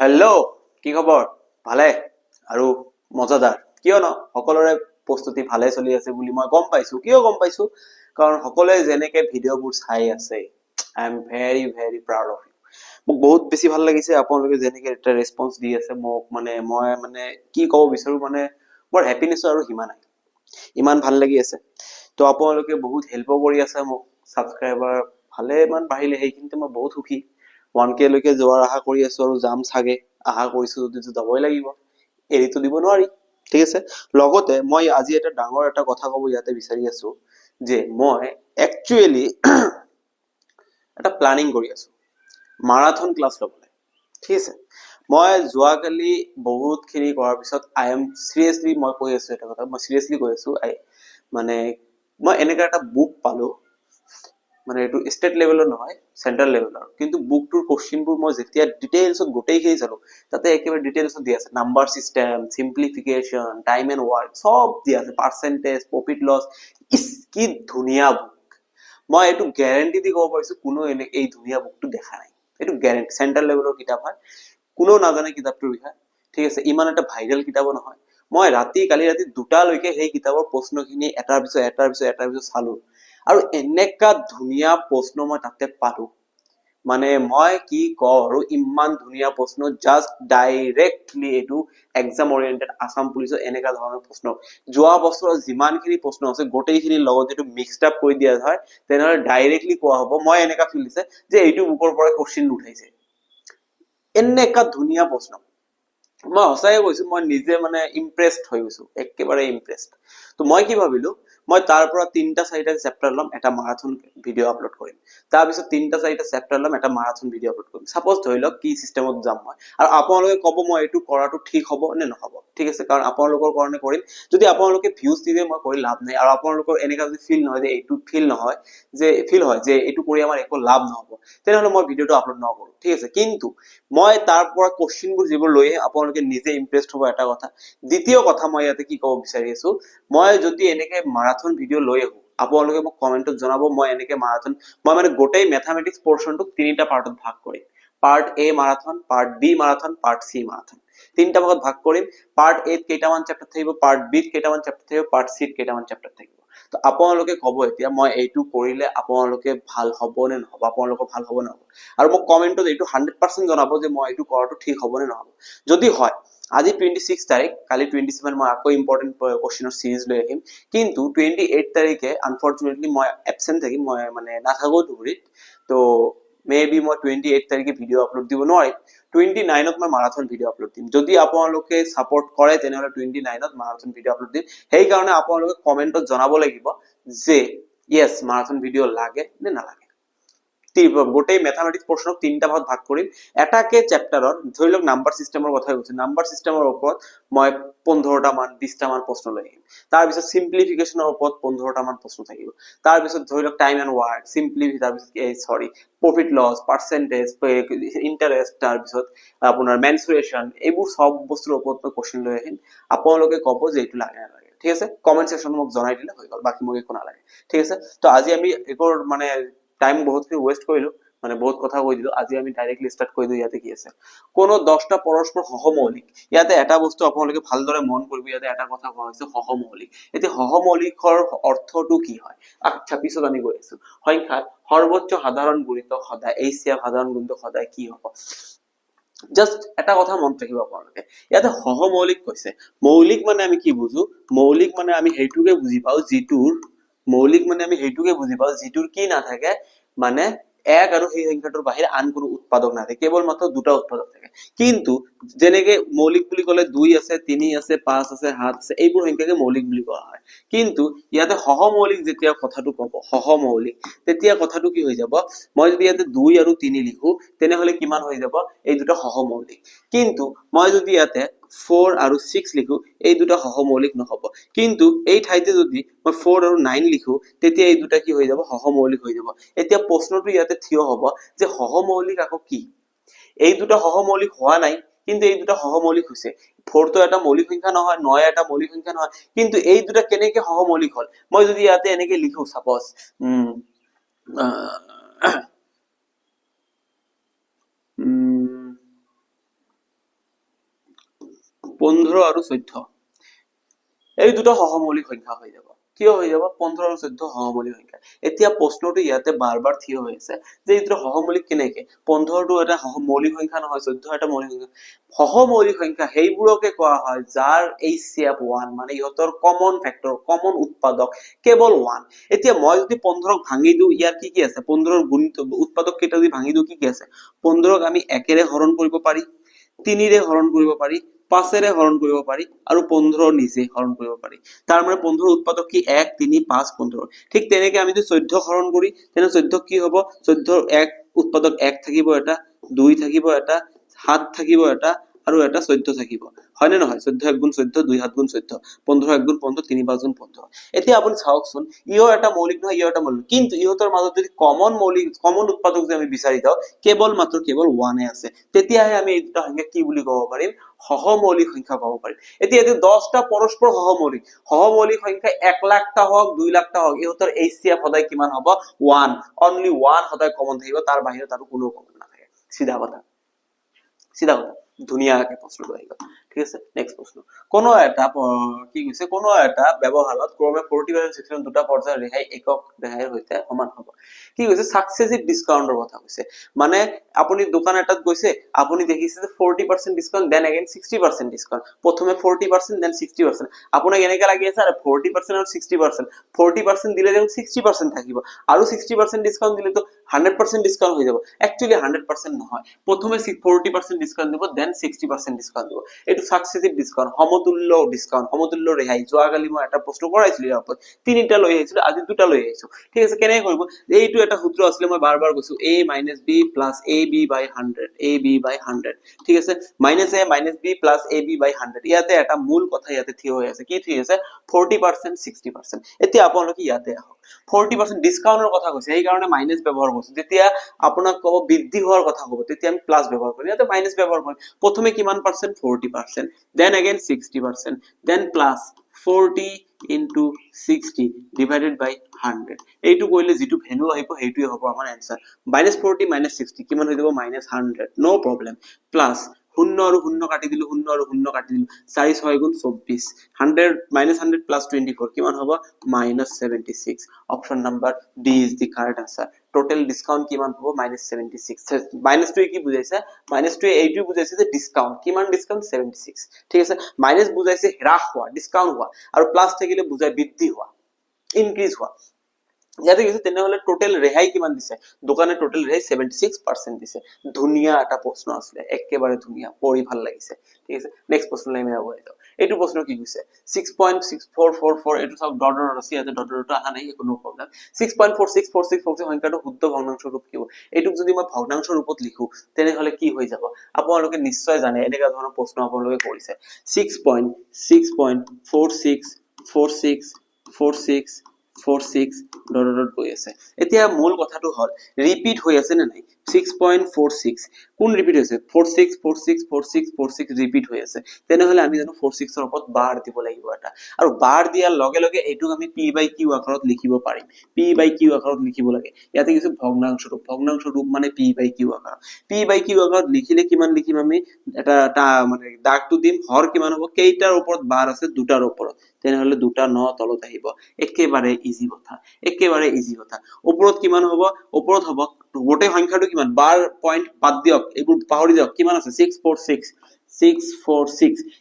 Hello' কি খবৰ? ভালে আৰু মজাদাৰ। কিয়নো সকলোৰে প্ৰস্তুতি ভালে চলি আছে বুলি মই গম পাইছো। কিয় গম পাইছো? কাৰণ সকলোৱে যেনেকে ভিডিঅ'বোৰ চাই আছে, I am very very proud of you. মোক বহুত বেছি ভাল লাগিছে আপোনালোকে যেনেকে এটা ৰেছপন্স দি আছে মোক। মই কি ক'ব বিচাৰো, মোৰ হেপিনেছৰ আৰু সীমা নাই। ইমান ভাল লাগি আছে। তো আপোনালোকে বহুত হেল্পো কৰি আছে মোক। ছাবস্ক্ৰাইবাৰ ভালে ইমান বাঢ়িলে, সেইখিনিতে মই বহুত সুখী। 1K লৈকে যোৱাৰ আশা কৰি আছো আৰু যাম চাগে। আশা কৰিছো যদি যাবই লাগিব, এৰিতো দিব নোৱাৰি। ঠিক আছে। লগতে মই আজি এটা ডাঙৰ এটা কথা ক'ব ইয়াতে বিচাৰি আছো যে মই একচুৱেলি এটা প্লানিং কৰি আছো মাৰাথন ক্লাছ ল'বলৈ। ঠিক আছে। মই যোৱাকালি বহুতখিনি কৰাৰ পিছত আই এম চিৰিয়াছলি মই কৈ আছো এটা কথা, মই চিৰিয়াছলি কৈ আছো মই এনেকা এটা বুক পালো, এইটো ষ্টেট লেভেলৰ নহয়, চেন্ট্ৰেল লেভেলৰ। কিন্তু বুকটোৰ কোশ্চিনবোৰ মই যেতিয়া ডিটেইলছত গোটেইখিনি চালো, তাতে একেবাৰে ডিটেইলছত দিয়া আছে number system, simplification, time and work, সব দিয়া আছে, পাৰ্চেন্টেজ, প্ৰফিট লছ। ইস কি ধুনীয়া বুক! মই এইটো গ্যাৰেণ্টি দি ক'ব পাৰিছো কোনো এই ধুনীয়া বুকটো দেখা নাই। এইটো গ্যাৰেণ্টি, চেন্ট্ৰেল লেভেলৰ কিতাপ হয়, কোনেও নাজানে কিতাপটোৰ বিষয়ে। ঠিক আছে। ইমান এটা ভাইৰেল কিতাপো নহয়। মই কালি ৰাতি 2টালৈকে সেই কিতাপৰ প্ৰশ্নখিনি এটাৰ পিছত চালো, আৰু এনেকা ধুনীয়া প্ৰশ্ন মই তাতে পালো। মই কি কওঁ আৰু, ইমান ধুনীয়া প্ৰশ্ন, জাষ্ট ডাইৰেক্টলি এইটো এক্সাম অৰিয়েণ্টেড আসাম পুলিচৰ এনেকা ধৰণৰ প্ৰশ্ন। যোৱা বছৰৰ যিমানখিনি প্ৰশ্ন আছে গোটেইখিনিৰ লগত যদি মিক্সড আপ কৰি দিয়া হয়, তেনেহ'লে ডাইৰেক্টলি কোৱা হ'ব, মই এনেকা ফিল দিছে যে এইটো বুকৰ পৰা কোশ্চিন উঠাইছে। এনেকা ধুনীয়া প্ৰশ্ন। মই সঁচাই কৈছো, মই নিজে ইমপ্ৰেছড হৈ গৈছো, একেবাৰে ইমপ্ৰেছড। তো মই কি ভাবিলো, মই তাৰ পৰা 3টা-4টা চেপ্টাৰ ল'ম, এটা মাৰাথন ভিডিঅ' আপলোড কৰিম। তাৰপিছত 3টা-4টা চেপ্টাৰ ল'ম, এটা মাৰাথন ভিডিঅ' আপলোড কৰিম। সাপোজ ধৰি লওক কি চিষ্টেমত যাম মই, আৰু আপোনালোকে ক'ব মই এইটো কৰাটো ঠিক হ'ব নে নহ'ব। ঠিক আছে। কাৰণ আপোনালোকৰ কাৰণে কৰিম। যদি আপোনালোকে ভিউজ দিলে মই কৰি লাভ নাই, আৰু আপোনালোকৰ এনেকা যদি ফিল নহয় যে এইটো ফিল হয় যে এইটো কৰি আমাৰ একো লাভ নহ'ব, তেনেহ'লে মই ভিডিঅ'টো আপলোড নকৰো। ঠিক আছে। কিন্তু মই তাৰ পৰা কোশ্চিনবোৰ যিবোৰ লৈ আপোনালোকে নিজে ইমপ্ৰেছড হ'ব, এটা কথা। দ্বিতীয় কথা, মই ইয়াতে কি ক'ব বিচাৰি আছো, মই যদি এনেকে মাৰাথন ভিডিঅ' লৈ আহো, আপোনালোকে মোক কমেন্টত জনাব। মই এনেকে মাৰাথন, গোটেই মেথামেটিক্স পৰ্চনটোক 3টা পাৰ্টত ভাগ কৰিম। Part A marathon, part B marathon, part C marathon. 3টা ভাগত ভাগ কৰিম। পাৰ্ট এত কেইটামান চেপ্টাৰ থাকিব, পাৰ্ট বিত কেইটামান চেপ্টাৰ থাকিব, পাৰ্ট চিত কেইটামান চেপ্টাৰ থাকিব। তো আপোনালোকে ক'ব এতিয়া মই এইটো কৰিলে আপোনালোকে ভাল হ'ব নে নহ'ব, আপোনালোকৰ ভাল হ'ব নে নহ'ব। আৰু মোক কমেন্টত এইটো 100% জনাব যে মই এইটো কৰাটো ঠিক হ'ব নে নহ'ব। যদি হয়, আজি 26 তাৰিখ, কালি 27 মই আকৌ ইম্পৰ্টেন্ট কোশ্চিনৰ সিৰিজ লৈ আহিম। কিন্তু 28 তাৰিখে আনফৰ্চুনেটলি মই এবসেন্ট থাকিম, মই নাথাকো ধুবুৰীত। তো মে বি মই 28 তাৰিখে ভিডিঅ' আপলোড দিব নোৱাৰিম। 29ত মই মাৰাথন ভিডিঅ' আপলোড দিম। যদি আপোনালোকে ছাপোৰ্ট কৰে তেনেহ'লে 29ত মাৰাথন ভিডিঅ' আপলোড দিম। সেইকাৰণে আপোনালোকে কমেন্টত জনাব লাগিব যে ইয়েছ মাৰাথন ভিডিঅ' লাগে নে নালাগে। গোটেই মেথামেটিক্স পৰ্চনক 3টা ভাগত ভাগ কৰিম। এটাকে চেপ্টাৰৰ, ধৰি লওক নাম্বাৰ চিষ্টেমৰ কথা কৈছো, নাম্বাৰ চিষ্টেমৰ ওপৰত মই 15টা মান 20টা মান প্ৰশ্ন লৈ আহিম। তাৰপিছত সিম্পলিফিকেশনৰ ওপৰত 15টা মান প্ৰশ্ন থাকিব। তাৰপিছত ধৰি লওক time and work, profit loss, percentage, interest, তাৰপিছত আপোনাৰ মেনচুৰেশ্যন, এইবোৰ সব বস্তুৰ ওপৰত মই কোশ্চিন লৈ আহিম। আপোনালোকে ক'ব যে এইটো লাগে নালাগে। ঠিক আছে। কমেন্ট সেকশনত মোক জনাই দিলে হৈ গ'ল, বাকি মোক একো নালাগে। ঠিক আছে। তো আজি আমি একো টাইম বহুতখিনি ৱেষ্ট কৰিলো, বহুত কথা কৈ দিলো। আজি আমি ডাইৰেক্টলি ষ্টাৰ্ট কৰি দিওঁ। ইয়াতে কি আছে, কোনো 10টা পৰস্পৰ সহমৌলিক। ইয়াতে এটা বস্তু আপোনালোকে ভালদৰে মন কৰিব, ইয়াতে এটা কথা কোৱা হৈছে সহমৌলিক। এতিয়া সহমৌলিকৰ অৰ্থটো কি হয়, আচ্ছা পিছত আমি গৈ আছো। সংখ্যাৰ সৰ্বোচ্চ সাধাৰণ গুণিতক সদায় HCF সাধাৰণ গুণিতক সদায় কি হ'ব। জাস্ট এটা কথা মনত ৰাখিব আপোনালোকে, ইয়াতে সহমৌলিক কৈছে। মৌলিক আমি কি বুজো, মৌলিক আমি সেইটোকে বুজি পাওঁ যিটোৰ কি নাথাকে, 1 আৰু সেই সংখ্যাটোৰ বাহিৰে আন কোনো উৎপাদক নাথাকে, কেৱল মাত্ৰ 2টা উৎপাদক থাকে। কিন্তু যেনেকে মৌলিক বুলি ক'লে 2 আছে, 3 আছে, 5 আছে, 7 আছে, এইবোৰ সংখ্যাকে মৌলিক বুলি কোৱা হয়। কিন্তু ইয়াতে সহমৌলিক যেতিয়া কথাটো ক'ব, সহমৌলিক, তেতিয়া কথাটো কি হৈ যাব, মই যদি ইয়াতে 2 আৰু 3 লিখো, তেনেহ'লে কিমান হৈ যাব, এই দুটা সহমৌলিক। কিন্তু মই যদি ইয়াতে 4 আৰু 6 লিখো, এই দুটা সহমৌলিক নহ'ব। কিন্তু এই ঠাইতে যদি মই 4 আৰু 9 লিখো, তেতিয়া এই দুটা কি হৈ যাব, সহমৌলিক হৈ যাব। এতিয়া প্ৰশ্নটো ইয়াতে থিয় হ'ব যে সহমৌলিক আকৌ কি। এই দুটা সহমৌলিক হোৱা নাই, কিন্তু এই দুটা সহমৌলিক হৈছে। 4 তো এটা মৌলিক সংখ্যা নহয়, 9 এটা মৌলিক সংখ্যা নহয়, কিন্তু এই দুটা কেনেকে সহমৌলিক হ'ল। মই যদি ইয়াতে এনেকে লিখো, সাপোজ 15 আৰু 14 এই দুটো সহমৌলিক সংখ্যা হৈ যাব কিয় হৈ যাব 15 আৰু 14 সহমৌলিক সংখ্যা এতিয়া প্ৰশ্নটো ইয়াতে বাৰবাৰ থিয় হৈ আছে যে এইটো সহমৌলিক কেনেকে 15 টো এটা সহমৌলিক সংখ্যা নহয় 14 এটা মৌলিক সংখ্যা সহমৌলিক সংখ্যা সেইবোৰকে কোৱা হয় যাৰ HCF 1 মানে ইহতৰ কমন ফেক্টৰ কমন উৎপাদক কেৱল 1 এতিয়া মই যদি 15 ক ভাঙি দিও ইয়াৰ কি আছে 15 ৰ গুণিত উৎপাদক কেইটা যদি ভাঙি দিও কি আছে 15 ক আমি 1 ৰে হৰণ কৰিব পাৰি 3 ৰে হৰণ কৰিব পাৰি 5 ৰে হৰণ কৰিব পাৰি আৰু 15 নিজে হৰণ কৰিব পাৰি তাৰ মানে 15 উৎপাদক কি 1 3 5 15 ঠিক তেনেকৈ আমি যদি 14 হৰণ করি তেনে 14 কি হ'ব 14 1 উৎপাদক 1 থাকিব এটা 2 থাকিব এটা 7 থাকিব এটা আৰু এটা 14 থাকিব হয় নে নহয় 14 1 গুণ 14 2 7 গুণ 14 15 1 গুণ 15 3 5 গুণ 15 এতিয়া আপুনি চাওকচোন ইও এটা মৌলিক নহয় ইও এটা মৌলিক কিন্তু ইহতৰ মাজত যদি কমন উৎপাদক যে আমি বিচাৰি যাও কেৱল 1 এ আছে তেতিয়াহে আমি এই দুটা সংখ্যা কি বুলি ক'ব পাৰিম সহমৌলিক সংখ্যা ক'ব পাৰিম এতিয়া এই 10টা পৰস্পৰ সহমৌলিক সংখ্যা 1 লাখটা হোক 2 লাখটা হোক ইহতৰ HCF সদায় কিমান হ'ব 1 অনলি 1 সদায় কমন থাকিব তাৰ বাহিৰত আৰু কোনো কমন নাথাকে সিধা কথা ধুনীয়াকে প্ৰশ্নটো আহি গ'ল ঠিক আছে নেক্সট প্ৰশ্ন কোনো এটা কি কৈছে কোনো এটা ব্যৱহাৰত ক্ৰমে 40% 60 দুটা পৰ্যায়ৰ ৰেহাই একক ৰেহাইৰ সৈতে সমান হ'ব কি কৈছে সাকসেসিভ ডিসকাউন্টৰ কথা কৈছে মানে আপুনি দোকান এটাত গৈছে আপুনি দেখিছে যে 40% ডিসকাউন্ট দেন अगेन 60% ডিসকাউন্ট প্ৰথমে 40% দেন 60% আপোনাক এনেকা লাগি আছে 40% আৰু 60% 40% দিলে যেন 60% থাকিব আৰু 60% ডিসকাউন্ট দিলে তো 100% ডিসকাউন্ট হৈ যাব একচুয়ালি 100% নহয় প্ৰথমে 40% ডিসকাউন্ট দিব দেন 60% ডিসকাউন্ট দিব এটো সাকসেসিভ ডিসকাউন্ট সমতুল্য ৰেহাই যোৱাকালি মই এটা প্ৰশ্ন কৰাইছিলো ইয়াৰ ওপৰত তিনিটা লৈ আহিছিলো আজি দুটা লৈ আহিছো ঠিক আছে কেনে কৰিব এইটো এটা সূত্ৰ আছিল মই বাৰবাৰ কৈছো a - b + ab/100 ঠিক আছে - a - b + ab/100 ইয়াতে এটা মূল কথা ইয়াতে থিয় হৈ আছে কি থিয় আছে 40% 60% এতিয়া আপোনালোকে ইয়াতে আহক 40% ডিসকাউন্টৰ কথা কৈছে এই কাৰণে মাইনাস ব্যৱহাৰ কৰিছো যেতিয়া আপোনাক কব বৃদ্ধি হোৱাৰ কথা কব তেতিয়া আমি প্লাস ব্যৱহাৰ কৰিম ইয়াতে মাইনাস ব্যৱহাৰ কৰিম প্ৰথমে কিমান percent 40% then again 60% then plus 40 into 60 divided by 100 এইটো কইলে যেটো ভ্যালু আহিব হেইটোই হ'ব আমাৰ आंसर -40 - 60 কিমান হৈ যাব -100 নো প্ৰবলেম প্লাস 0 আৰু 0 কাটি দিলো 0 আৰু 0 কাটি দিলো 4 6 গুণ 24 100 -100 + 24 কিমান হ'ব -76 option number D is the correct answer total discount কিমান হ'ব -76 -2 কি বুজাইছে -2 এইটো বুজাইছে যে ডিসকাউন্ট কিমান ডিসকাউন্ট 76 ঠিক আছে মাইনাস বুজাইছে হ্রাস হোৱা ডিসকাউন্ট হোৱা আৰু প্লাস থাকিলে বুজাই বৃদ্ধি হোৱা ইনক্ৰিজ হোৱা ইয়াতে কিছু তেনেহলে টোটাল ৰেহাই কিমান দিছে দোকানে টোটাল ৰেহাই 76% দিছে ধুনিয়া এটা প্ৰশ্ন আছে একেবাৰে ধুনিয়া পঢ়ি ভাল লাগিছে ঠিক আছে নেক্সট প্ৰশ্ন লৈ আমি আগুৱাই যাও এইটো প্ৰশ্ন কি কৈছে 6.6444 এইটো সব ডট ডট আছে ইয়াতে ডট ডট আহা নাই কোনো প্ৰবলেম 6.464646 সংখ্যাটো শুদ্ধ ভগ্নাংশ ৰূপ কি এইটো যদি মই ভগ্নাংশ ৰূপত লিখো তেনেহলে কি হৈ যাব আপোনালোকে নিশ্চয় জানে এনেকা ধৰণৰ প্ৰশ্ন আপোনালোকে কৰিছে 6.464646 ডট ডট গৈ আছে এতিয়া মূল কথাটো হল ৰিপিট হৈ আছে নে নাই 6.46 কোন ৰিপিট হৈছে 46464646 ৰিপিট হৈ আছে তেনেহলে আমি জানো 46 ৰ ওপৰত বাৰ দিব লাগিব এটা আৰু বাৰ দিয়াৰ লগে লগে এইটো আমি p/q আকাৰত লিখিব পাৰিম p/q আকাৰত লিখিব লাগে ইয়াতে কিছু ভগ্নাংশ ৰূপ মানে p/q আকাৰত p/q আকাৰত লিখিলে কিমান লিখিম আমি এটা মানে দাগটো দিম হৰ কিমান হ'ব কেইটাৰ ওপৰত বাৰ আছে দুটাৰ ওপৰত তেনেহলে দুটা ন তলত আহিব একেবাৰে ইজি কথা ওপৰত কিমান হ'ব ওপৰত হ'ব গোটে সংখ্যাটো কিমান বাৰ পয়েন্ট বাদ দিয়ক এইবোৰ পাহৰি যাওক কিমান আছে 646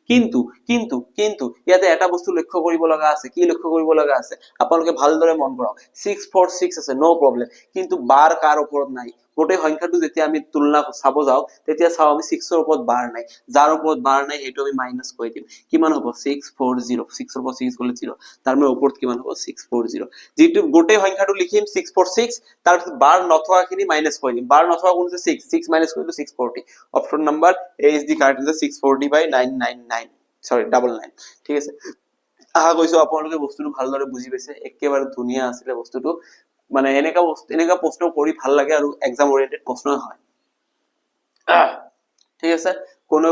কিন্তু ইয়াতে এটা বস্তু লক্ষ্য কৰিব লগা আছে কি লক্ষ্য কৰিব লগা আছে আপোনালোকে ভালদৰে মন কৰক 646 আছে নো প্ৰবলেম কিন্তু বাৰ কাৰ ওপৰত নাই গোটে সংখ্যাটো যেতিয়া আমি তুলনা চাব যাও তেতিয়া চাও আমি 6 ৰ ওপৰত বাৰ নাই যাৰ ওপৰত বাৰ নাই হেটো আমি মাইনাস কৰি দিম কিমান হ'ব 640 6 ৰ ওপৰত 6 গলে 0 তাৰ মানে ওপৰত কিমান হ'ব 640 যেটো গোটে সংখ্যাটো লিখিম 646 তাৰ পিছত বাৰ নথকাখিনি মাইনাস কৰি দিম বাৰ নথকা কোন আছে 6 মাইনাস কৰিলে 640 option number A is the correct answer 640/999 sorry 99 ঠিক আছে আহা কৈছো আপোনালোকে বস্তুটো ভালদৰে বুজি পাইছে একেবাৰে ধুনিয়া আছিল বস্তুটো মানে এনেকা প্ৰশ্ন কৰি ভাল লাগে আৰু এক্সাম ওৰিয়েন্টেড প্ৰশ্ন হয় ঠিক আছে কোন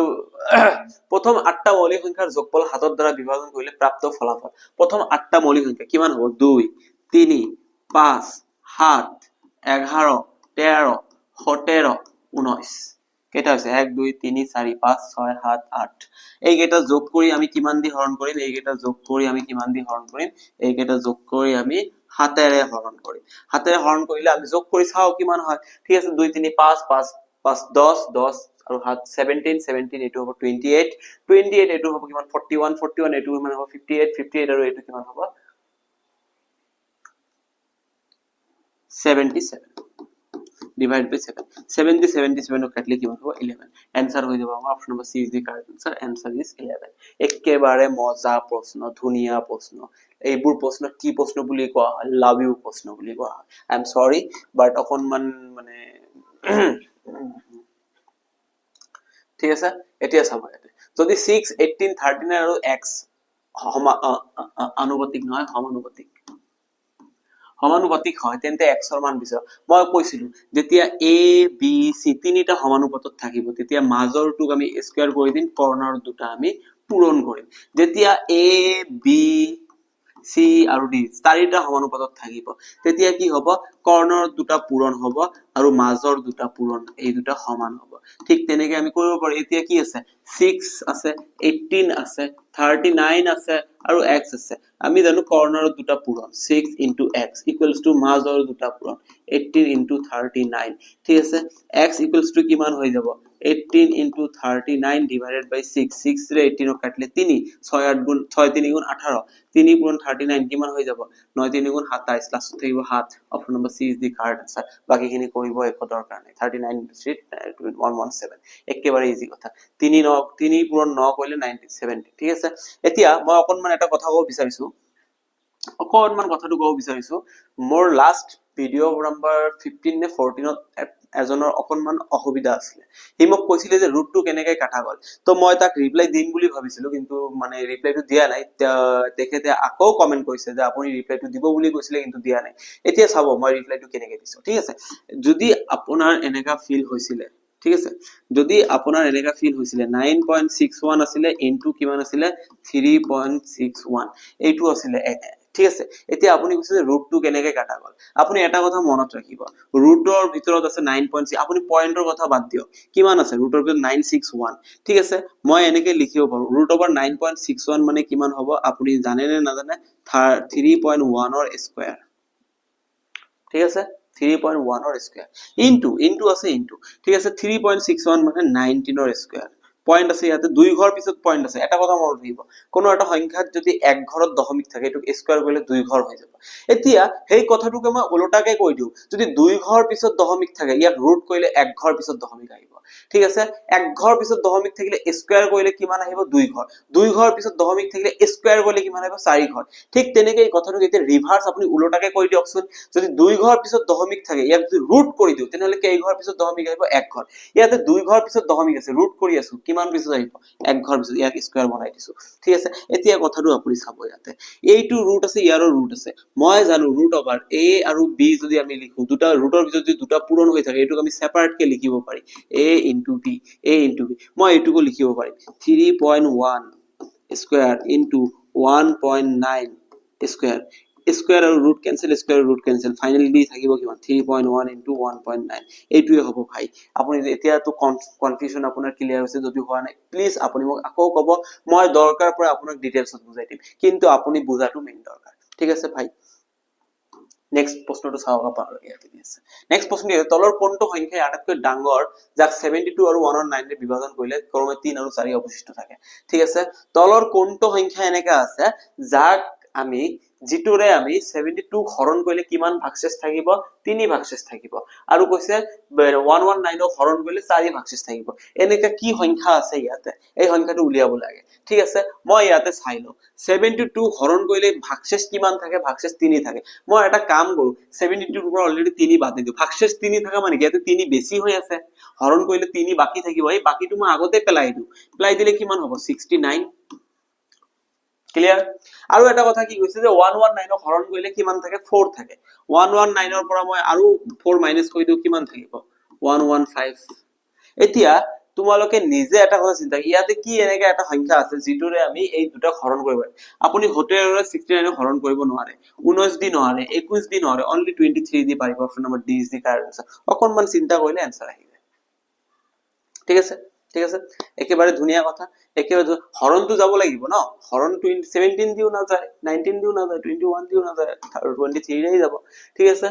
প্ৰথম 8টা মৌলিক সংখ্যাৰ যোগফল হাতৰ দ্বাৰা বিভাজন কৰিলে প্ৰাপ্ত ফলাফল প্ৰথম 8টা মৌলিক সংখ্যা কিমান হ'ব 2 3 5 7 11 13 17 19 কেইটা হৈছে 1 2 3 4 5 6 7 8 এইকেইটা যোগ কৰি আমি কিমান দি হৰণ কৰিম এইকেইটা যোগ কৰি আমি কিমান দি হৰণ কৰিম এইকেইটা যোগ কৰি আমি 7 ৰে হৰণ কৰিম 7 ৰে হৰণ কৰিলে আমি যোগ কৰি চাও কিমান হয় ঠিক আছে 2 3 5 5 5 10 10 আৰু 7 17 17 এটো হ'ব 28 28 এটো হ'ব কিমান 41 41 এটো কিমান হ'ব 58 58 আৰু এটো কিমান হ'ব 77 divided by 7 70 77 কাটলে কিমান হ'ব 11 आंसर হৈ যাব আমাৰ option number C is the correct answer answer is 11 একেবাৰে মজা প্ৰশ্ন ধুনিয়া প্ৰশ্ন এইবোৰ প্ৰশ্ন কি প্ৰশ্ন বুলি কোৱা হয় লাভ ইউ প্ৰশ্ন বুলি কোৱা হয় আই এম সরি বাট অকনমান মানে ঠিক আছে এতিয়া চাব ইয়াতে যদি 6 18 39 আৰু x আনুপাতিক নহয় সমানুপাতিক হয় তেন্তে x ৰ মান বিচাৰ মই কৈছিলো যেতিয়া a b c তিনিটা সমানুপাতত থাকিব তেতিয়া মাজৰটোক আমি স্কয়াৰ কৰি দিম কৰ্ণৰ দুটা আমি পূৰণ কৰিম যেতিয়া a b c আৰু d চাৰিটা সমানুপাতত থাকিব তেতিয়া কি হ'ব কৰ্ণৰ দুটা পূৰণ হ'ব আৰু মাজৰ দুটা পূৰণ এই দুটা সমান হ'ব ঠিক তেনেকৈ আমি কৰিব পাৰো এতিয়া কি আছে 6 আছে 18 আছে 39 আছে আৰু x আছে আমি জানো কৰ্ণৰ দুটা পূৰণ 6 into x equals to মাজৰ দুটা পূৰণ 18 into 39 ঠিক আছে x equals to কিমান হৈ যাব 18 into 39 divided by 6 6 रे 18 কাটলে 3 6 8 গুণ 6 3 গুণ 18 3 গুণ 39 কিমান হৈ যাব 9 3 গুণ 27 লাস্ট থাকিব 7 option number C is the correct answer বাকিখিনি কৰিব একো দৰকাৰ নাই 39 into 3 117 একেবাৰে ইজি কথা 3 পূৰণ 9 কৰিলে 70 ঠিক আছে এতিয়া মই অকনমান এটা কথা ক'ব বিচাৰিছো অকনমান কথাটো ক'ব বিচাৰিছো মোৰ লাষ্ট ভিডিও নম্বৰ 15 নে 14 এজনৰ অকনমান অসুবিধা আছিল হি মোক কৈছিলে যে ৰুটটো কেনেকৈ কাটা গল তো মই তাক ৰিপ্লাই দিম বুলি ভাবিছিলো কিন্তু মানে ৰিপ্লাইটো দিয়া নাই তেখেতে আকৌ কমেন্ট কৰিছে যে আপুনি ৰিপ্লাইটো দিব বুলি কৈছিলে কিন্তু দিয়া নাই এতিয়া চাব মই ৰিপ্লাইটো কেনেকৈ দিছো ঠিক আছে যদি আপোনাৰ এনেকা ফিল হৈছিলে ঠিক আছে যদি আপোনাৰ এনেকা ফিল হৈছিলে 9.61 আছিল ইনটু কিমান আছিল 3.61 এইটো আছিল ঠিক আছে এতিয়া আপুনি কৈছে যে ৰুটটো কেনেকৈ কাটা গল আপুনি এটা কথা মনত ৰাখিব ৰুটৰ ভিতৰত আছে 9.6 আপুনি পয়েন্টৰ কথা বাদ দিয়ক কিমান আছে ৰুটৰ ভিতৰত 961 ঠিক আছে মই এনেকৈ লিখিব পাৰো ৰুট ওভাৰ 9.61 মানে কিমান হ'ব আপুনি জানে নে নাজানে 3.1 ৰ স্কয়াৰ ঠিক আছে 3.1 ৰ স্কয়াৰ ইনটু আছে ইনটু ঠিক আছে 3.61 মানে 19 ৰ স্কয়াৰ পয়েন্ট আছে ইয়াতে দুই ঘৰ পিছত পয়েন্ট আছে এটা কথা মনত ৰাখিব কোনো এটা সংখ্যাত যদি এক ঘৰত দশমিক থাকে এটো স্কয়াৰ কৰিলে দুই ঘৰ হৈ যাব এতিয়া সেই কথাটোকে মই উলটাকে কৈ দিও যদি দুই ঘৰ পিছত দশমিক থাকে ইয়াক ৰুট কৰিলে এক ঘৰ পিছত দশমিক আহিব ঠিক আছে এক ঘৰ পিছত দশমিক থাকিলে স্কয়াৰ কৰিলে কিমান আহিব দুই ঘৰ পিছত দশমিক থাকিলে স্কয়াৰ কৰিলে কিমান আহিব চাৰি ঘৰ ঠিক তেনেকৈ এই কথাটো যেতিয়া ৰিভাৰ্স আপুনি উলটাকে কৈ দিয়কচোন যদি দুই ঘৰ পিছত দশমিক থাকে ইয়াক যদি ৰুট কৰি দিও তেনেহলে কেই ঘৰ পিছত দশমিক আহিব এক ঘৰ ইয়াতে দুই ঘৰ পিছত দশমিক আছে ৰুট কৰি আছো কিমান পিছত আহিব এক ঘৰ পিছত ইয়াক স্কয়াৰ বনাই দিছো ঠিক আছে এতিয়া কথাটো আপুনি চাব ইয়াতে এইটো ৰুট আছে ইয়াৰো ৰুট আছে মই জানো ৰুট ওভাৰ a আৰু b যদি আমি লিখো দুটা ৰুটৰ ভিতৰত যদি দুটা পূৰণ হৈ থাকে এটোক আমি সেপাৰেট কে লিখিব পাৰি a into b মই এটুকু লিখিব পাৰি 3.1 স্কয়াৰ ইনটু 1.9 স্কয়াৰ স্কয়াৰ আৰু ৰুট কেনসেল ফাইনালি থাকিব কিমান 3.1 into 1.9 এইটোৱে হ'ব ভাই আপুনি এতিয়া তো কনফিউজন আপোনাৰ ক্লিয়াৰ হৈছে যদি হোৱা নাই প্লিজ আপুনি মোক আকৌ ক'ব মই দৰকাৰ পৰা আপোনাক ডিটেইলছত বুজাই দিম কিন্তু আপুনি বুজাটো মেইন দৰকাৰ ঠিক আছে ভাই নেক্সট প্ৰশ্নটো চাওক আপোনাৰ ইয়াতে আছে নেক্সট প্ৰশ্নটো তলৰ কোনটো সংখ্যাই আটাইতকৈ ডাঙৰ যাক 72 আৰু 109 ৰে বিভাজন কৰিলে ক্ৰমে 3 আৰু 4 অৱশিষ্ট থাকে ঠিক আছে তলৰ কোনটো সংখ্যা এনেকা আছে যাক আমি जिटुरे आमी 72 হৰণ কৰিলে কিমান ভাগশেষ থাকিব 3 ভাগশেষ থাকিব আৰু কৈছে 119 হৰণ কৰিলে 4 ভাগশেষ থাকিব এনেকা কি সংখ্যা আছে ইয়াতে এই সংখ্যাটো উলিয়াব লাগে ঠিক আছে মই ইয়াতে চাইলো 72 হৰণ কৰিলে ভাগশেষ কিমান থাকে ভাগশেষ 3 থাকে মই এটা কাম কৰো 72 ৰ পৰা অলৰেডি 3 বাদ দিও ভাগশেষ 3 থাকা মানে ইয়াতে 3 বেছি হৈ আছে হৰণ কৰিলে 3 বাকি থাকিব এই বাকিটো মই আগতে পেলাই দিলে কিমান হ'ব 69 ক্লিয়ার আৰু এটা কথা কি কৈছে যে 119 হৰণ কৰিলে কিমান থাকে 4 থাকে 119 ৰ পৰা মই আৰু 4 মাইনাস কৰি দিও কিমান থাকিব 115 এতিয়া তোমালোকে নিজে এটা কথা চিন্তা ইয়াতে কি এনেকা এটা সংখ্যা আছে যেটোৰে আমি এই দুটা হৰণ কৰিব আপুনি হোটেলৰে 69 হৰণ কৰিব নোৱাৰে 19 দি নোৱাৰে 21 দি নোৱাৰে অনলি 23 দি পাৰিব option number D is the correct answer অকনমান চিন্তা কৰিলে आंसर আহিব ঠিক আছে ঠিক আছে একেবাৰে ধুনীয়া কথা একেবাৰে হৰণটো যাব লাগিব ন হৰণ 17 দিও না যায় 19 দিও না যায় 21 দিও না যায় আৰু 23 ৰেই যাব ঠিক আছে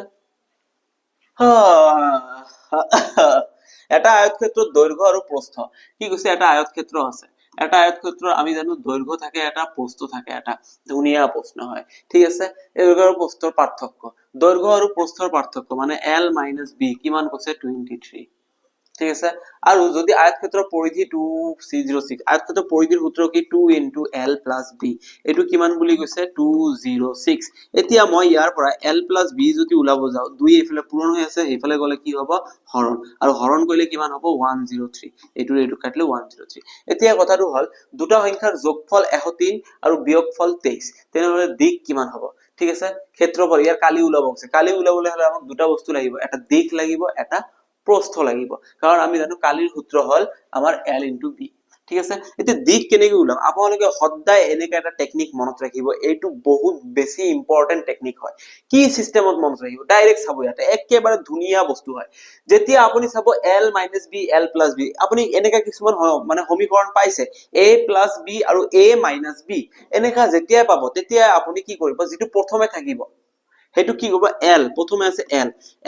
এটা আয়তক্ষেত্ৰৰ দৈৰ্ঘ্য আৰু প্ৰস্থ কি কৈছে এটা আয়তক্ষেত্ৰ আছে এটা আয়তক্ষেত্ৰৰ আমি জানো দৈৰ্ঘ্য থাকে এটা প্ৰস্থ থাকে এটা ধুনীয়া প্ৰশ্ন হয় ঠিক আছে এই দৈৰ্ঘ্য আৰু প্ৰস্থৰ পাৰ্থক্য দৈৰ্ঘ্য আৰু প্ৰস্থৰ পাৰ্থক্য মানে l - b কিমান কৈছে 23 ঠিক আছে আৰু যদি আয়তক্ষেত্ৰৰ পৰিধি 2c06 আয়তক্ষেত্ৰৰ পৰিধিৰ সূত্ৰ কি 2 * l + b এটো কিমান বুলি কৈছে 206 এতিয়া মই ইয়াৰ পৰা l + b যদি উলাব যাও 2 এফালে পূৰণ হৈ আছে হেফালে গলে কি হ'ব হৰণ আৰু হৰণ কৰিলে কিমান হ'ব 103 এটো কাটলে 103 এতিয়া কথাটো হল দুটা সংখ্যাৰ যোগফল 103 আৰু বিয়োগফল 23 তেনেহলে দিক কিমান হ'ব ঠিক আছে ক্ষেত্ৰফল ইয়াৰ কালি উলাব আছে কালি উলাবলৈ হলে আমাক দুটা বস্তু লাগিব এটা দিক লাগিব এটা প্ৰস্থ লাগিব কাৰণ আমি জানো কালিৰ সূত্ৰ হল আমাৰ l * b ঠিক আছে এতিয়া দিক কেনেকৈ উলাম আপোনালোকে সদায় এনেকা এটা টেকনিক মনত ৰাখিব এইটো বহুত বেছি ইম্পৰ্টেন্ট টেকনিক হয় কি সিস্টেমত মনত ৰাখিব ডাইৰেক্ট চাব ইয়াতে একেবাৰে ধুনীয়া বস্তু হয় যেতিয়া আপুনি চাব l - b l + b আপুনি এনেকা কিছুমান মানে সমীকৰণ পাইছে a + b আৰু a - b এনেকা যেতিয়া পাব তেতিয়া আপুনি কি কৰিব যেটো প্ৰথমে থাকিব হেতু কি কৰিব l প্ৰথমে আছে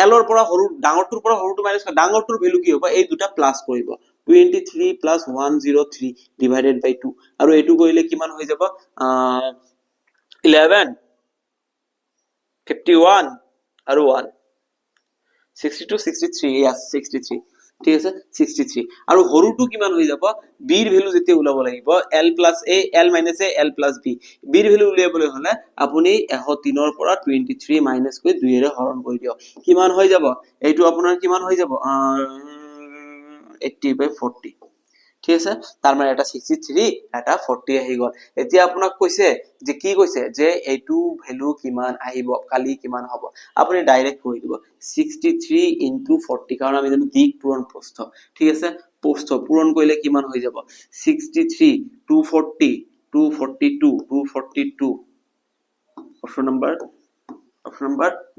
l ৰ পৰা সৰু ডাঙৰটোৰ পৰা সৰুটো মাইনাস ডাঙৰটোৰ ভ্যালু কি হ'ব এই দুটা প্লাস কৰিব 23 + 103 divided by 2 আৰু এটো কৰিলে কিমান হৈ যাব 11 51 আৰু 1 62 63 yes 63 ঠিক আছে 63 আৰু হৰুটো কিমান হৈ যাব b ৰ ভ্যালু যেতে উলাব লাগিব l + a l - a l + b b ৰ ভ্যালু উলিয়াবলৈ হলে আপুনি 103 ৰ পৰা 23 মাইনাস কৰি 2 এৰে হৰণ কৰি দিয়ক কিমান হৈ যাব এইটো আপোনাৰ কিমান হৈ যাব 80/40 ঠিক আছে তাৰ মানে এটা 63 এটা 40 আহি গল এতিয়া আপোনাক কৈছে যে কি কৈছে যে এইটো ভ্যালু কিমান আহিব কালি কিমান হ'ব আপুনি ডাইৰেক্ট কৈ দিব 63 * 40 কাৰণ আমি জানো দিক পূৰণ প্ৰস্থ ঠিক আছে প্ৰস্থ পূৰণ কৰিলে কিমান হৈ যাব 63 240 242 242 option number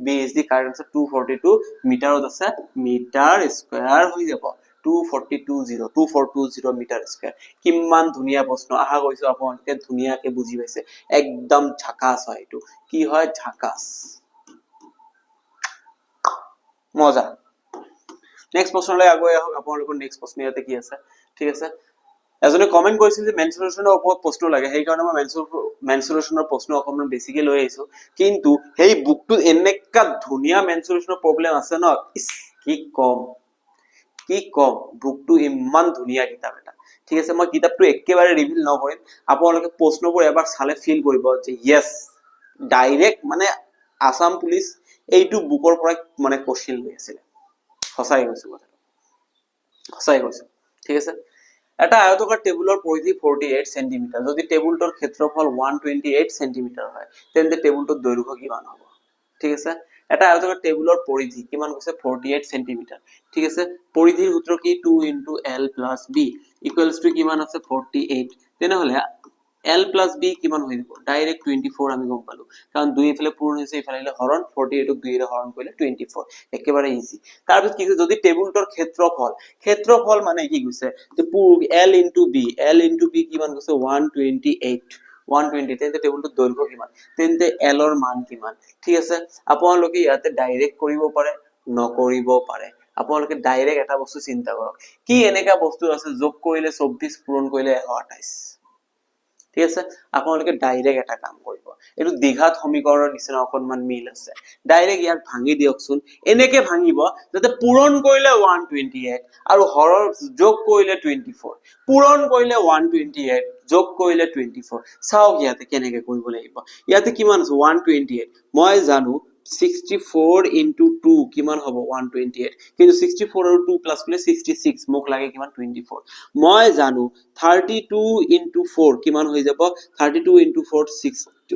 B is the correct answer 242 মিটাৰত আছে মিটাৰ স্কয়াৰ হৈ যাব 2420 মিটাৰ স্কয়াৰ কিমান ধুনীয়া প্ৰশ্ন আশা কৰিছো আপোনালোকে ধুনীয়াকে বুজি পাইছে একদম ঝাকাস হয় এটো কি হয় ঝাকাস মজা নেক্সট প্ৰশ্নলৈ আগুৱাই আহক আপোনালোকৰ নেক্সট প্ৰশ্ন ইয়াতে কি আছে ঠিক আছে এজনে কমেন্ট কৰিছিল যে মেনচুৰেশনৰ ওপৰত প্ৰশ্ন লাগে সেই কাৰণে মই মেনচুৰেশনৰ প্ৰশ্ন অকমান বেছিকে লৈ আহিছো কিন্তু সেই বুকটো এনেকা ধুনীয়া মেনচুৰেশনৰ প্ৰবলেম আছে ন কি কম বুকটো ইমান ধুনীয়া কিতাপ এটা ঠিক আছে মই কিতাপটো একেবাৰে ৰিভিল নকৰিম আপোনালোকে প্ৰশ্নবোৰ এবাৰ চালে ফিল কৰিব যে ইয়েস ডাইৰেক্ট মানে আসাম পুলিচ এইটো বুকৰ পৰা মানে কোশ্চেন লৈ আছিল সঁচাই কৈছো কথাটো সঁচাই কৈছো ঠিক আছে এটা আয়তাকাৰ টেবুলৰ পৰিধি 48 সেমি যদি টেবুলটোৰ ক্ষেত্ৰফল 128 সেমি হয় তেন্তে টেবুলটোৰ দৈৰ্ঘ্য কিমান হ'ব ঠিক আছে এটা আয়তাকাৰ টেবুলৰ পৰিধি কিমান কৈছে 48 সেমি ঠিক আছে পৰিধিৰ সূত্ৰ কি 2 * l + b = কিমান আছে 48 তেনেহলে l + b কিমান হৈ যাব ডাইৰেক্ট 24 আমি গম পালো কাৰণ দুই ইফালে পূৰণ হৈছে ইফালে হৰণ 48 ক 2 ৰে হৰণ কৰিলে 24 একেবাৰে ইজি তাৰপিছত কি যদি টেবুলটোৰ ক্ষেত্ৰফল মানে কি কৈছে যে l * b কিমান কৈছে 128 তেন্তে টেবুলটোৰ দৈৰ্ঘ্য কিমান তেন্তে l ৰ মান কিমান ঠিক আছে আপোনালোকে ইয়াতে ডাইৰেক্ট কৰিব পাৰে নকৰিব পাৰে আপোনালোকে ডাইৰেক্ট এটা বস্তু চিন্তা কৰক কি এনেকা বস্তু আছে যোগ কৰিলে 24 পূৰণ কৰিলে 128 ঠিক আছে আপোনালোকে ডাইৰেক্ট এটা কাম কৰিব এটো দ্বিঘাত সমীকৰণৰ নিচিনা অকনমান মিল আছে ডাইৰেক্ট ইয়াক ভাঙি দিয়কচোন এনেকে ভাঙিব যাতে পূৰণ কৰিলে 128 আৰু হৰণ যোগ কৰিলে 24 পূৰণ কৰিলে 128 যোগ কৰিলে 24 চাওক ইয়াতে কেনেকে কৰিব লাগিব ইয়াতে কিমান আছে 128 মই জানো 64 * 2 কিমান হ'ব 128 কিন্তু 64 আৰু 2 প্লাস কৰিলে 66 মোক লাগে কিমান 24 মই জানো 32 * 4 কিমান হৈ যাব 32 * 4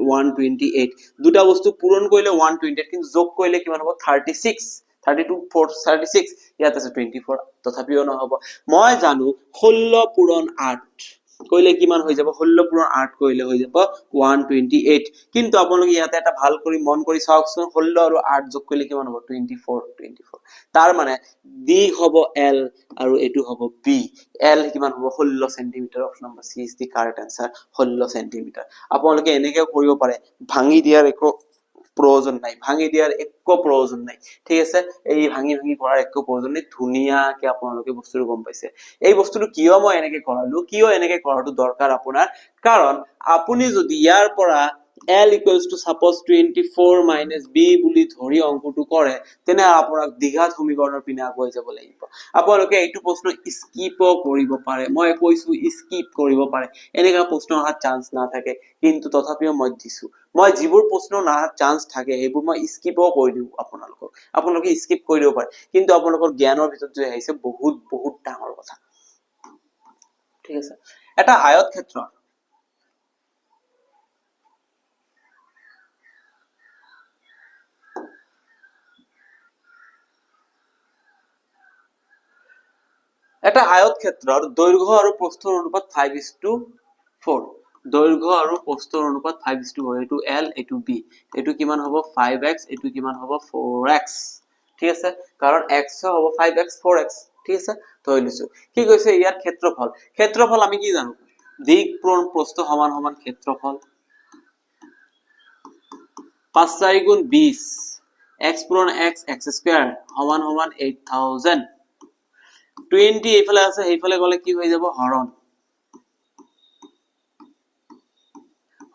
128 দুটা বস্তু পূৰণ কৰিলে 128 কিন্তু যোগ কৰিলে কিমান হ'ব 36 32 4 36 ইয়াত আছে 24 তথাপিও নহব মই জানো 16 * 8 কইলে কিমান হৈ যাব 16 পূৰণ 8 কইলে হৈ যাব 128 কিন্তু আপোনালোকে ইয়াতে এটা ভাল কৰি মন কৰি চাওকচোন 16 আৰু 8 যোগ কৰিলে কিমান হ'ব 24 তাৰ মানে D হ'ব L আৰু এটো হ'ব B L কিমান হ'ব 16 centimetre option number C is the correct answer 16 centimetre আপোনালোকে এনেকৈ কৰিব পাৰে ভাঙি দিয়াৰ একো প্ৰয়োজন নাই ভাঙি দিয়াৰ একো প্ৰয়োজন নাই ঠিক আছে এই ভাঙি কৰাৰ একো প্রয়োজন নাই ধুনিয়াকে আপোনালোকে বস্তুটো গম পাইছে এই বস্তুটো কিয় মই এনেকৈ কৰালো কিয় এনেকৈ কৰাটো দৰকাৰ আপোনাৰ কাৰণ আপুনি যদি ইয়াৰ পৰা L equals to suppose 24 minus B বুলি ধৰি অংকটো কৰে তেনে আপোনাক দ্বিঘাত সমীকৰণৰ পিনে আগুৱাই যাব লাগিব আপোনালোকে এইটো প্ৰশ্ন স্কিপ কৰিব পাৰে মই কৈছো স্কিপ কৰিব পাৰে এনেকা প্ৰশ্ন অহাৰ চান্স নাথাকে কিন্তু তথাপিও মই দিছো মই যিবোৰ প্ৰশ্ন অহাৰ চান্স থাকে সেইবোৰ মই স্কিপও কৰি দিও আপোনালোকে স্কিপ কৰি দিব পাৰে কিন্তু আপোনালোকৰ জ্ঞানৰ ভিতৰত যে আহিছে বহুত বহুত ডাঙৰ কথা ঠিক আছে এটা আয়ত ক্ষেত্ৰ এটা আয়ত ক্ষেত্ৰৰ দৈৰ্ঘ্য আৰু প্ৰস্থৰ অনুপাত 5:4 দৈৰ্ঘ্য আৰু প্ৰস্থৰ অনুপাত 5:4 এটো L এটো B এটো কিমান হ'ব 5x এটো কিমান হ'ব 4x ঠিক আছে কাৰণ x হ'ব 5x 4x ঠিক আছে ধৰি লৈছো কি কৈছে ইয়াৰ ক্ষেত্ৰফল আমি কি জানো দিক পূৰণ প্ৰস্থ সমান সমান ক্ষেত্ৰফল 5 4 গুণ 20 x পূৰণ x x স্কয়াৰ সমান সমান 8000 20 এইফালে আছে এইফালে গলে কি হৈ যাব হৰণ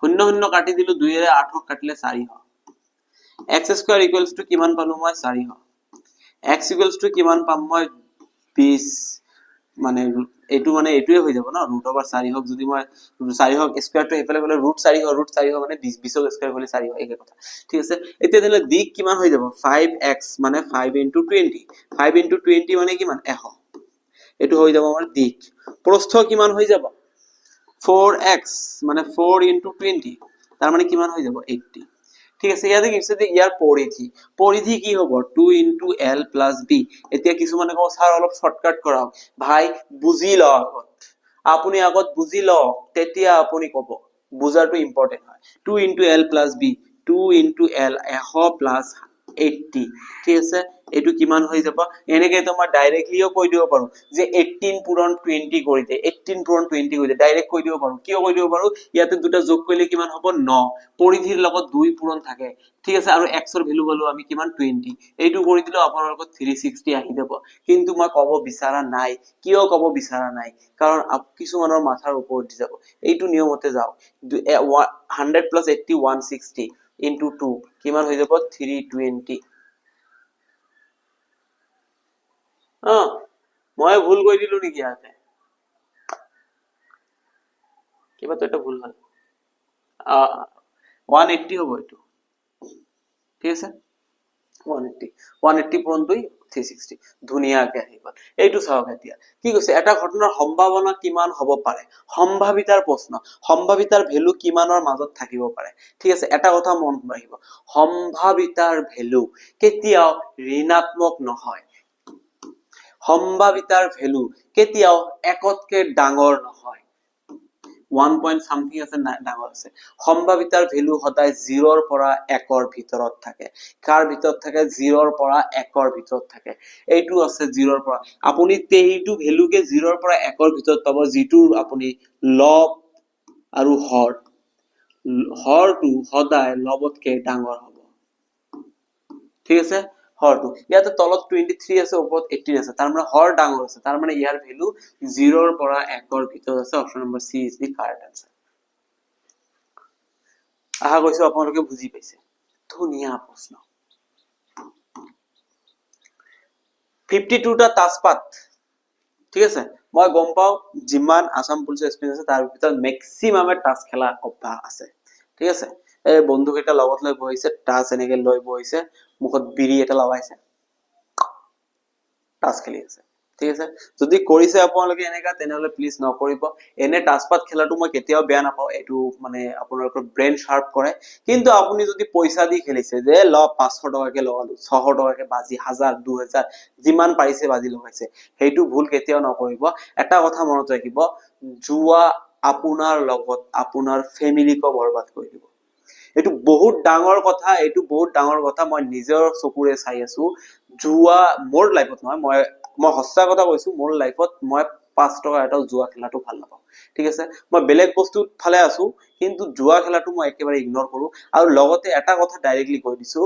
শূন্য শূন্য কাটি দিলো 2 এৰে 8 কাটিলে 4 x স্কয়াৰ ইকুৱেলস টু কিমান পালো মই 4 x ইকুৱেলস টু কিমান পাম মই 20 মানে এটোৱে হৈ যাব না √4 হক যদি মই 4 হক স্কয়াৰ টু এইফালে গলে √4 মানে 20 ক স্কয়াৰ কৰিলে 4 হয় একে কথা ঠিক আছে এতিয়া দিলে দিক কিমান হৈ যাব 5x মানে 5 * 20 5 * 20 মানে কিমান 100 এটো হৈ যাব আমাৰ দিক প্ৰস্থ কিমান হৈ যাব 4x মানে 4 * 20 তাৰ মানে কিমান হৈ যাব 80 ঠিক আছে ইয়াতে কিছে যে ইয়াৰ পৰিধি কি হ'ব 2 * L + B এতিয়া কিছু মানে কও স্যার অলপ শর্টকাট কৰাও ভাই বুজি ল আপুনি আগত বুজি ল তেতিয়া আপুনি কব বুজাটো ইম্পৰ্টেন্ট হয় 2 * L + B 2 * L 100 + 80 ঠিক আছে এটো কিমান হৈ যাব এনেকৈ তো মই ডাইৰেক্টলিও কৈ দিব পাৰো যে 18 পূৰণ 20 কৰি দে 18 পূৰণ 20 কৰি দে ডাইৰেক্ট কৈ দিব পাৰো কিয় কৈ দিব পাৰো ইয়াতে দুটা যোগ কৰিলে কিমান হ'ব 9 পৰিধিৰ লগত 2 পূৰণ থাকে ঠিক আছে আৰু x ৰ ভ্যালু পালো আমি কিমান 20 এইটো কৰি দিলো আপোনালোকৰ 360 আহি যাব কিন্তু মই কব বিচৰা নাই কিয় কব বিচৰা নাই কাৰণ কিছুমানৰ মাথাৰ ওপৰত দি যাব এইটো নিয়মতে যাও 100 + 80 160 into 2 কিমান হৈ যাব 320 মই ভুল কৈ দিলো নেকি ইয়াতে কিবা তো এটা ভুল হল 180 হ'ব এটো ঠিক আছে 180 পূৰণ 2 360 ধুনিয়াকে আহি গল এইটো চাওক এতিয়া কি কৈছে এটা ঘটনাৰ সম্ভাৱনা কিমান হ'ব পাৰে সম্ভাৱিতাৰ প্ৰশ্ন সম্ভাৱিতাৰ ভ্যালু কিমানৰ মাজত থাকিব পাৰে ঠিক আছে এটা কথা মন ৰাখিব সম্ভাৱিতাৰ ভ্যালু কেতিয়াও ঋণাত্মক নহয় সম্ভাৱিতাৰ ভ্যালু কেতিয়াও একতকে ডাঙৰ নহয় 1 point something আছে ডাঙৰ আছে সম্ভাৱিতাৰ ভ্যালু সদায় 0 ৰ পৰা 1 ৰ ভিতৰত থাকে কাৰ ভিতৰত থাকে 0 ৰ পৰা 1 ৰ ভিতৰত থাকে এইটো আছে 0 ৰ পৰা আপুনি তেইটো ভ্যালু কে 0 ৰ পৰা 1 ৰ ভিতৰত পাব যিটো আপুনি লব আৰু হৰটো সদায় লবতকে ডাঙৰ হ'ব ঠিক আছে হৰটো ইয়াতে তলত 23 আছে ওপৰত 18 আছে তাৰ মানে হৰ ডাঙৰ আছে তাৰ মানে ইয়াৰ ভ্যালু 0 ৰ পৰা 1 ৰ ভিতৰত আছে option number C is the correct answer আহা কৈছো আপোনালোকে বুজি পাইছে ধুনিয়া প্ৰশ্ন 52 টা তাজপাত ঠিক আছে মই গম পাও যিমান আসাম পুলিচৰ এক্সপেৰিয়েন্স আছে তাৰ ভিতৰত ম্যাক্সিমামে টাচ খেলা অভ্যাস আছে ঠিক আছে এই বন্ধুক এটা লগত লৈ বহিছে টাচ এনেকে লৈ বহিছে মুখত বিড়ি এটা লগাইছে টাচ খেলি আছে ঠিক আছে যদি কৰিছে আপোনালোকে এনেকা তেনেহলে প্লিজ নকৰিব এনে টাচপাত খেলাটো মই কেতিয়াও বেয়া নাপাও এটো মানে আপোনালোকৰ ব্ৰেইন শাৰ্প কৰে কিন্তু আপুনি যদি পইচা দি খেলিছে যে ল 500 টকাকে লগালো 600 টকাকে বাজি 1000 2000 যিমান পাৰিছে বাজি লগাইছে হেইটো ভুল কেতিয়াও নকৰিব এটা কথা মনত ৰাখিব জুৱা আপোনাৰ লগত আপোনাৰ ফেমিলিকো বৰবাদ কৰি দিব। এইটো বহুত ডাঙৰ কথা, এইটো বহুত ডাঙৰ কথা। মই নিজৰ চকুৰে চাই আছো। জুৱা মোৰ লাইফত নহয়, মই সঁচা কথা কৈছো, মোৰ লাইফত মই 5 টকা এটাও জুৱা খেলাটো ভাল নাপাওঁ। ঠিক আছে, মই বেলেগ বস্তুত ফালে আছো, কিন্তু জুৱা খেলাটো মই একেবাৰে ইগনোৰ কৰো। আৰু লগতে এটা কথা ডাইৰেক্টলি কৈ দিছো,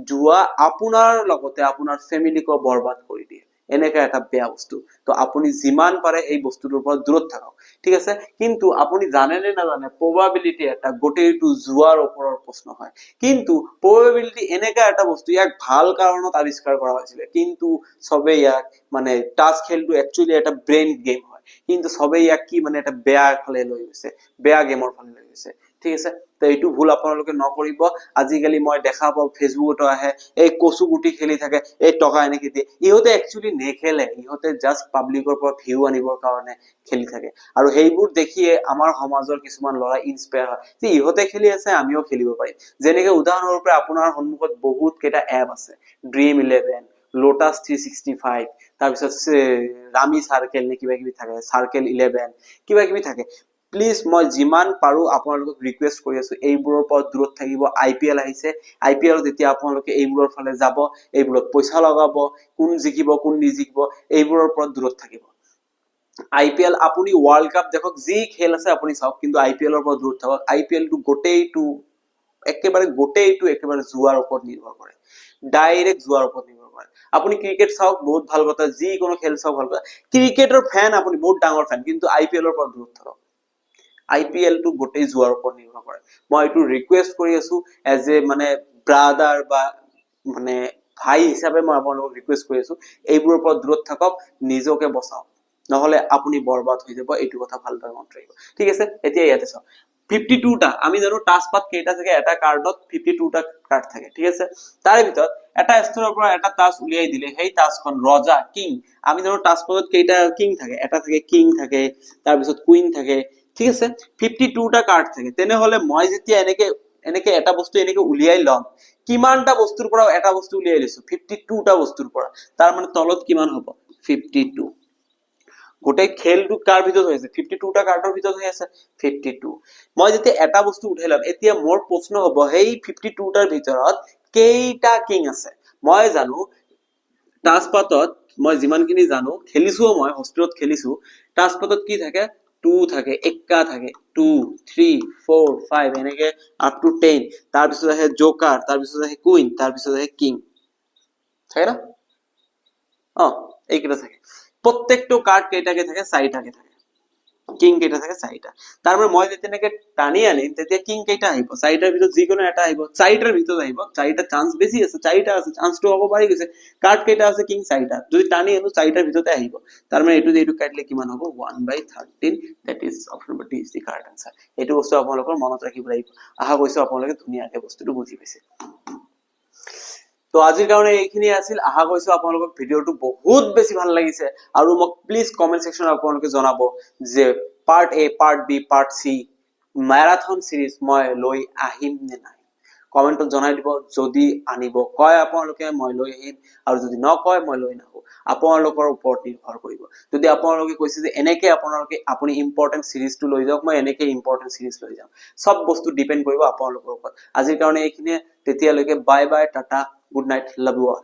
জুৱা আপোনাৰ লগতে আপোনাৰ ফেমিলিকো বৰবাদ কৰি দিয়ে। এনেকা এটা বেয়া বস্তু। তো আপুনি যিমান পাৰে এই বস্তুটোৰ পৰা দূৰত থাকক। ঠিক আছে, কিন্তু আপুনি জানে নে নাজানে, প্ৰবাবিলিটি এটা গোটেইটো জুৱাৰ ওপৰৰ প্ৰশ্ন হয়। কিন্তু প্ৰবাবিলিটি এনেকা এটা বস্তু, ইয়াক ভাল কাৰণত আৱিষ্কাৰ কৰা হৈছিলে, কিন্তু সবে ইয়াক মানে টাচ খেলটো একচুয়ালি এটা ব্ৰেইন গেম হয়, কিন্তু সবে ইয়াক কি মানে এটা বেয়া ফালে লৈ গৈছে, বেয়া গেমৰ ফালে লৈ গৈছে। ঠিক আছে, তো এইটো ভুল আপোনালোকে নকৰিব। আজিকালি মই দেখা পাওঁ ফেচবুকতো আহে, এই কচু গুটি খেলি থাকে, এই টকা এনেকে দিয়ে। ইহঁতে একচুয়ালি নেখেলে, ইহঁতে জাষ্ট পাব্লিকৰ পৰা ভিউ আনিবৰ কাৰণে খেলি থাকে। আৰু সেইবোৰ দেখিয়ে আমাৰ সমাজৰ কিছুমান ল'ৰা ইনস্পায়াৰ হয় যে ইহঁতে খেলি আছে, আমিও খেলিব পাৰিম। যেনেকে উদাহৰণৰূপে আপোনাৰ সন্মুখত বহুত কেইটা এপ আছে, ড্ৰিম 11, লোটাছ 365, তাৰপিছত ৰামি চাৰ্কেল নে কিবা কিবি থাকে, চাৰ্কেল 11, কিবা কিবি থাকে। প্লিজ মই যিমান পাৰো আপোনালোকক ৰিকুৱেষ্ট কৰি আছো, এইবোৰৰ পৰা দূৰত থাকিব। IPL আহিছে, IPL যেতিয়া আপোনালোকে এইবোৰৰ ফালে যাব, এইবোৰত পইচা লগাব, কোন জিকিব কোন নিজিকিব, এইবোৰৰ পৰা দূৰত থাকিব। IPL আপুনি ওয়াৰ্ল্ড কাপ দেখক, যি খেল আছে আপুনি চাওক, কিন্তু IPL ৰ পৰা দূৰত থাকক। IPL টো গোটেইটো একেবাৰে জুৱাৰ ওপৰত নিৰ্ভৰ কৰে, ডাইৰেক্ট জুৱাৰ ওপৰত নিৰ্ভৰ কৰে। আপুনি ক্ৰিকেট চাওক, বহুত ভাল কথা, যিকোনো খেল চাওক ভাল কথা। ক্ৰিকেটৰ ফ্যান আপুনি বহুত ডাঙৰ ফ্যান, কিন্তু IPL ৰ পৰা দূৰত থাকক। IPL টো গোটেই জুৱাৰ ওপৰত নিৰ্ভৰ কৰে। মই এইটো ৰিকুৱেষ্ট কৰি আছো এজ এ মানে ব্ৰাদাৰ বা মানে ভাই হিচাপে মই আপোনালোকক ৰিকুৱেষ্ট কৰি আছো, এইবোৰৰ পৰা দূৰত থাকক, নিজকে বচাওক, নহলে আপুনি বৰবাদ হৈ যাব। এইটো কথা ভালদৰে মনত ৰাখিব। ঠিক আছে, এতিয়া ইয়াতে চাওক, 52টা আমি জানো টাচপাত কেইটা থাকে, এটা কাৰ্ডত 52টা কাৰ্ড থাকে। ঠিক আছে, তাৰে ভিতৰত এটা স্তৰৰ পৰা এটা টাচ উলিয়াই দিলে, সেই টাচখন ৰজা কিং। আমি জানো টাচপাতত কেইটা কিং থাকে, এটা থাকে কিং থাকে, তাৰপিছত কুইন থাকে। ঠিক আছে, 52টা কাৰ্ড থাকে। তেনেহলে মই যেতিয়া এনেকে এটা বস্তু এনেকে উলিয়াই লম, কিমানটা বস্তুৰ পৰা এটা বস্তু উলিয়াই লৈছো, 52টা বস্তুৰ পৰা। তাৰ মানে তলত কিমান হ'ব, 52। গোটেই খেলটো কাৰ ভিতৰত হৈ আছে, 52টা কাৰ্ডৰ ভিতৰত হৈ আছে, 52। মই যেতিয়া এটা বস্তু উঠাই লম, এতিয়া মোৰ প্ৰশ্ন হ'ব, সেই 52টাৰ ভিতৰত কেইটা কিং আছে। মই জানো টাচপাতত, মই যিমানখিনি জানো, খেলিছো, মই হস্পিটেলত খেলিছো, টাচপাতত কি থাকে, 2 থাকে, এক্কা থাকে, 2 3 4 5 এনেকে আপ টু 10। তাৰপিছত আহে জোকাৰ, তাৰপিছত আহে কুইন, তাৰপিছত আহে কিং, থাকে না? এইকেইটা থাকে। প্ৰত্যেকটো কাৰ্ড কেইটাকে থাকে, 4টাকে থাকে। কিং কেইটা থাকে, 4টা। তাৰ মানে মই যেতিয়া এনেকে টানি আনিম, তেতিয়া কিং কেইটা আহিব, 4টাৰ ভিতৰত যিকোনো এটা আহিব, 4টাৰ ভিতৰত আহিব। 4টা চান্স বেছি আছে, 4টা আছে, চান্সটো হ'ব পাৰি গৈছে। কাৰ্ড কেইটা আছে, কিং 4টা, যদি টানি আনো 4টাৰ ভিতৰতে আহিব। তাৰ মানে এইটো কাটিলে কিমান হ'ব, 1/13, that is option number D is the correct answer। এইটো বস্তু আপোনালোকৰ মনত ৰাখিব লাগিব। আশা কৰিছো আপোনালোকে ধুনীয়াকে বস্তুটো বুজি পাইছে। তো আজিৰ কাৰণে এইখিনি আছিল। আশা কৰিছো আপোনালোকক ভিডিঅ'টো বহুত বেছি ভাল লাগিছে। আৰু মোক প্লিজ কমেন্ট সেকশনত আপোনালোকে জনাব যে part A, part B, part C ম্যাৰাথন সিৰিজ মই লৈ আহিম নে নাই। কমেন্টত জনাই দিব। যদি আনিব কয় আপোনালোকে, মই লৈ আহিম, আৰু যদি নকয় মই লৈ নাহো। আপোনালোকৰ ওপৰত নিৰ্ভৰ কৰিব। যদি আপোনালোকে কৈছে যে এনেকে আপুনি ইম্পৰ্টেন্ট সিৰিজটো লৈ যাওক, মই এনেকে ইম্পৰ্টেন্ট সিৰিজ লৈ যাম। সব বস্তু ডিপেন্ড কৰিব আপোনালোকৰ ওপৰত। আজিৰ কাৰণে এইখিনিয়ে। তেতিয়ালৈকে bye bye, Tata, good night, love you all.